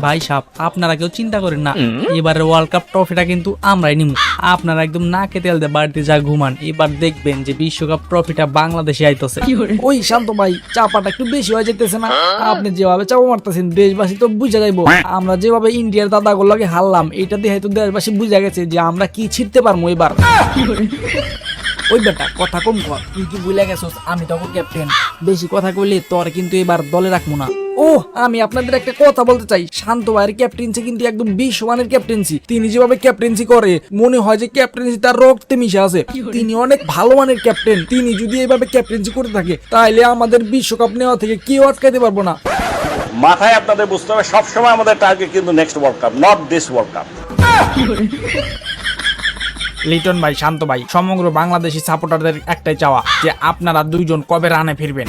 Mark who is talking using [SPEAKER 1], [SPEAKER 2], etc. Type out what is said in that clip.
[SPEAKER 1] ভাই সাহেব আপনারা কেউ চিন্তা করেন না, এবারে ওয়ার্ল্ড কাপ ট্রফিটা কিন্তু আমরাই নিব। আপনারা একদম নাকে তেল দিয়ে বাড়িতে যা ঘুমান, এবার দেখবেন যে বিশ্বকাপ ট্রফিটা বাংলাদেশে আইতেছে।
[SPEAKER 2] ওই শান্ত ভাই, চাপাটা একটু বেশি হয়ে যেতেছে না? আপনি যেভাবে চাপা মারতেছেন দেশবাসী তো বুঝে যাইবো। আমরা যেভাবে ইন্ডিয়ার দাদাগুলোকে হারলাম, এটা দিয়ে হয়তো দেশবাসী বুঝে গেছে যে আমরা কি ছিটতে পারবো এবার। ওই বেটা কথা কম কর, তুই কি ভুলে গেছস আমি তখন ক্যাপ্টেন। বেশি কথা কইলে তোর কিন্তু এবার দলে রাখবো না। ও আমি আপনাদের একটা কথা বলতে চাই, শান্ত ভাইয়ের ক্যাপ্টেন্সি কিন্তু একদম বিশ্বমানের ক্যাপ্টেন্সি। তিনি যেভাবে ক্যাপ্টেন্সি করে মনে হয় যে ক্যাপ্টেন্সি তার রক্তে মিশে আছে। তিনি অনেক ভালো মানের ক্যাপ্টেন। তিনি যদি এইভাবে ক্যাপ্টেন্সি করে থাকে তাহলে আমাদের বিশ্বকাপ নেওয়া থেকে কেউ আটকাইতে পারবো না।
[SPEAKER 3] মাথায় আপনাদের বুঝতে হবে সবসময় আমাদের টার্গেট কিন্তু next world cup, not this world cup.
[SPEAKER 2] Liton ভাই, শান্ত ভাই, সমগ্র বাংলাদেশি সাপোর্টারদের একটাই চাওয়া যে আপনারা দুইজন কবে রানে ফিরবেন।